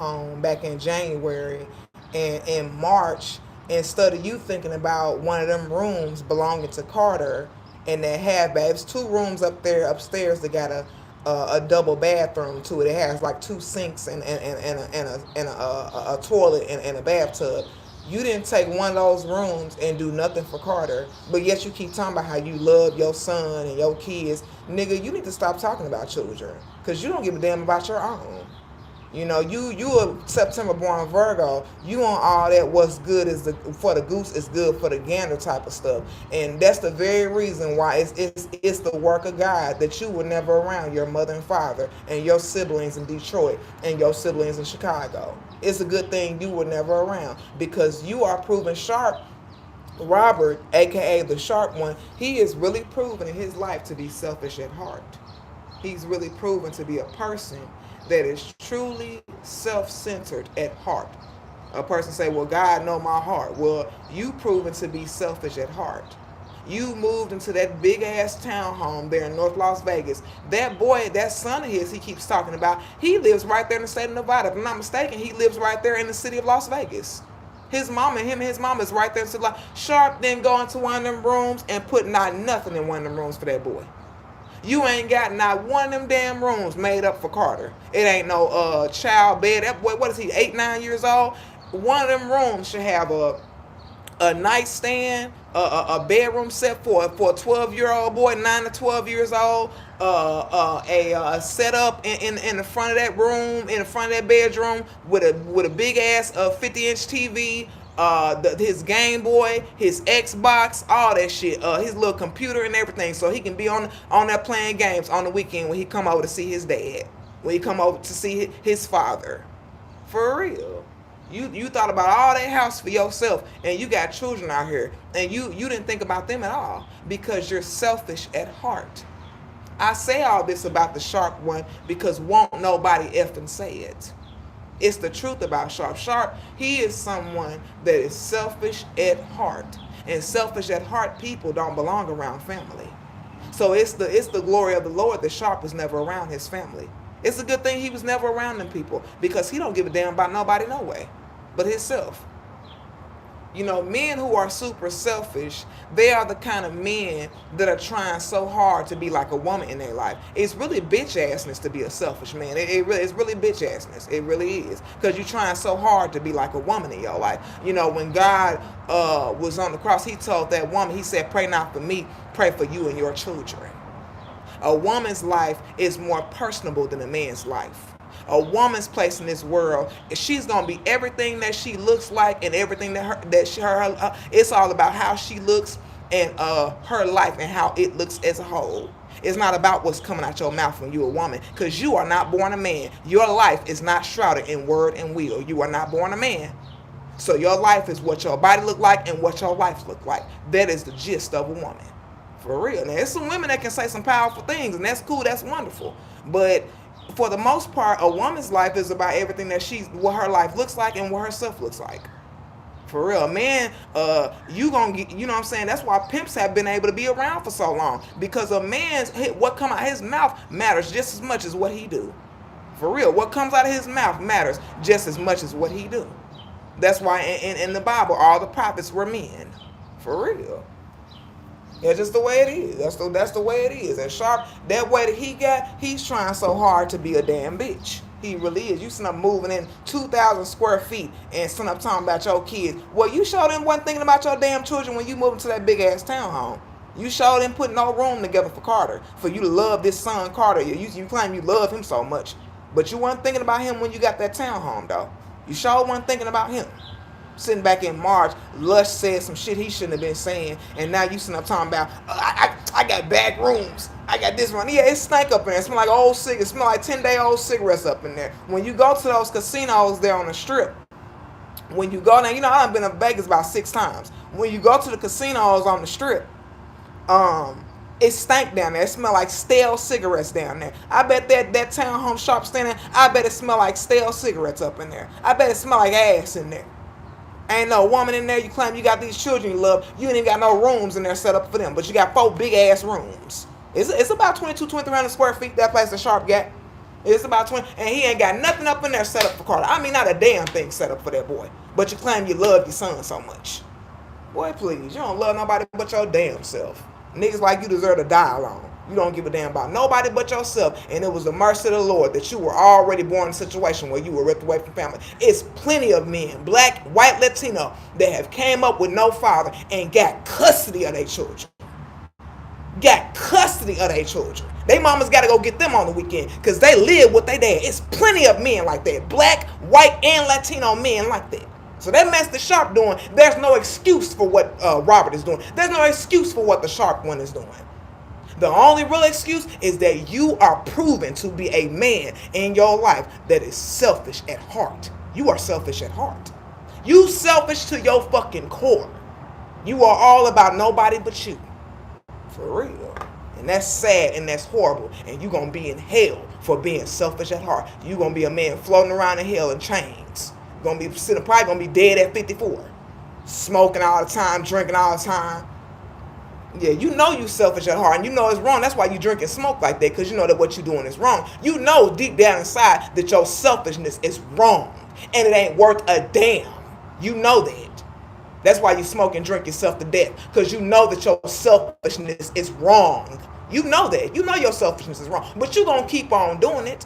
home back in January, and in March, instead of you thinking about one of them rooms belonging to Carter and that half bath, it's two rooms up there upstairs that got a double bathroom to it. It has like two sinks and a toilet and a bathtub. You didn't take one of those rooms and do nothing for Carter, but yet you keep talking about how you love your son and your kids. Nigga, you need to stop talking about children because you don't give a damn about your own. You know, you a September born Virgo. You on all that what's good is the for the goose is good for the gander type of stuff, and that's the very reason why it's the work of God that you were never around your mother and father and your siblings in Detroit and your siblings in Chicago. It's a good thing you were never around because you are proven sharp. Robert, aka the sharp one, he is really proven in his life to be selfish at heart. He's really proven to be a person that is truly self-centered at heart. A person say, well, God know my heart. Well, you proven to be selfish at heart. You moved into that big ass townhome there in North Las Vegas. That boy, that son of his he keeps talking about, he lives right there in the state of Nevada. If I'm not mistaken, he lives right there in the city of Las Vegas. His mama, him and his mama is right there. So like, Sharp then go into one of them rooms and put not nothing in one of them rooms for that boy. You ain't got not one of them damn rooms made up for Carter. It ain't no child bed. That boy, what is he, 8, 9 years old? One of them rooms should have a nightstand, a bedroom set for a 12-year-old boy, 9 to 12 years old, a setup in the front of that room, in the front of that bedroom with a big ass 50-inch TV, his Game Boy, his Xbox, all that shit, his little computer and everything, so he can be on there playing games on the weekend when he come over to see his dad, when he come over to see his father. For real. You thought about all that house for yourself, and you got children out here, and you didn't think about them at all because you're selfish at heart. I say all this about the Sharp one because won't nobody effing say it. It's the truth about Sharp. Sharp, he is someone that is selfish at heart. And selfish at heart people don't belong around family. So it's the glory of the Lord that Sharp was never around his family. It's a good thing he was never around them people because he don't give a damn about nobody no way but himself. You know, men who are super selfish, they are the kind of men that are trying so hard to be like a woman in their life. It's really bitch assness to be a selfish man. It's really bitch assness. It really is. Because you're trying so hard to be like a woman in your life. You know, when God was on the cross, he told that woman, he said, pray not for me, pray for you and your children. A woman's life is more personable than a man's life. A woman's place in this world, she's gonna be everything that she looks like and everything that it's all about how she looks and her life and how it looks as a whole. It's not about what's coming out your mouth when you're a woman, because you are not born a man. Your life is not shrouded in word and will. You are not born a man. So your life is what your body look like and what your life look like. That is the gist of a woman. For real. Now, there's some women that can say some powerful things, and that's cool, that's wonderful. But for the most part, a woman's life is about everything that what her life looks like and what herself looks like. For real, man, you gonna get, you know what I'm saying? That's why pimps have been able to be around for so long, because a man's what come out his mouth matters just as much as what he do. For real, what comes out of his mouth matters just as much as what he do. That's why in the Bible, all the prophets were men. For real. It's just the way it is. That's the way it is. And Sharp, that way that he got, he's trying so hard to be a damn bitch. He really is. You sitting up moving in 2,000 square feet and sitting up talking about your kids. Well, you sure them wasn't thinking about your damn children when you moved into that big ass townhome. You sure didn't put no room together for Carter, for you to love this son Carter. You claim you love him so much, but you weren't thinking about him when you got that townhome, though. You sure weren't thinking about him. Sitting back in March, Lush said some shit he shouldn't have been saying, and now you sitting up talking about, I got back rooms, I got this one. Yeah, it stank up in there. It smell like old cigarettes. It smell like 10-day-old cigarettes up in there. When you go to those casinos there on the strip, when you go there, you know, I've been to Vegas about 6 times. When you go to the casinos on the strip, it stank down there. It smell like stale cigarettes down there. I bet that townhome Sharp standing, I bet it smell like stale cigarettes up in there. I bet it smell like ass in there. Ain't no woman in there. You claim you got these children you love. You ain't even got no rooms in there set up for them. But you got 4 big ass rooms. It's about 2,200 square feet, that place that Sharp got. It's about 20, and he ain't got nothing up in there set up for Carter. I mean, not a damn thing set up for that boy. But you claim you love your son so much. Boy, please, you don't love nobody but your damn self. Niggas like you deserve to die alone. You don't give a damn about nobody but yourself. And it was the mercy of the Lord that you were already born in a situation where you were ripped away from family. It's plenty of men, black, white, Latino, that have came up with no father and got custody of their children. Got custody of their children. They mamas got to go get them on the weekend because they live with their dad. It's plenty of men like that. Black, white, and Latino men like that. So that mess the Sharp doing, there's no excuse for what Robert is doing. There's no excuse for what the Sharp one is doing. The only real excuse is that you are proven to be a man in your life that is selfish at heart. You are selfish at heart. You selfish to your fucking core. You are all about nobody but you. For real. And that's sad and that's horrible. And you're going to be in hell for being selfish at heart. You're going to be a man floating around in hell in chains. You're going to be sitting, probably going to be dead at 54. Smoking all the time, drinking all the time. Yeah, you know you selfish at heart and you know it's wrong. That's why you drink and smoke like that, because you know that what you're doing is wrong. You know deep down inside that your selfishness is wrong and it ain't worth a damn. You know that. That's why you smoke and drink yourself to death, because you know that your selfishness is wrong. You know that. You know your selfishness is wrong, but you gonna keep on doing it.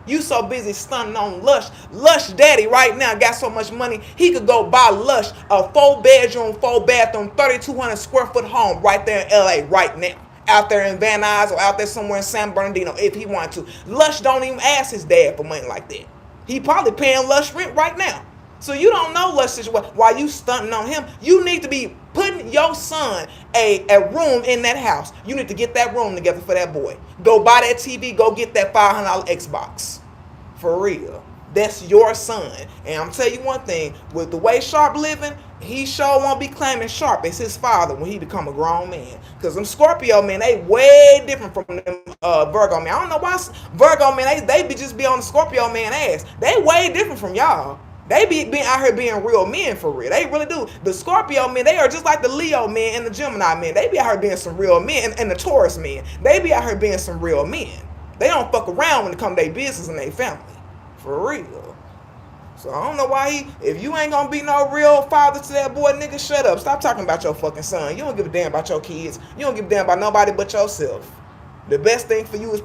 You so busy stunning on Lush. Lush daddy right now got so much money, he could go buy Lush a 4-bedroom, 4-bathroom, 3,200 square foot home right there in LA right now. Out there in Van Nuys or out there somewhere in San Bernardino if he wanted to. Lush don't even ask his dad for money like that. He probably paying Lush rent right now. So you don't know Lush situation. While you stunting on him, you need to be putting your son a room in that house. You need to get that room together for that boy. Go buy that TV. Go get that $500 Xbox. For real. That's your son. And I'm telling you one thing. With the way Sharp living, he sure won't be claiming Sharp as his father when he become a grown man. Because them Scorpio men, they way different from them Virgo men. I don't know why Virgo men, they be just be on the Scorpio man ass. They way different from y'all. They be out here being real men for real. They really do. The Scorpio men, they are just like the Leo men and the Gemini men. They be out here being some real men. And the Taurus men, they be out here being some real men. They don't fuck around when it come to their business and their family. For real. So I don't know why if you ain't gonna be no real father to that boy, nigga, shut up. Stop talking about your fucking son. You don't give a damn about your kids. You don't give a damn about nobody but yourself. The best thing for you is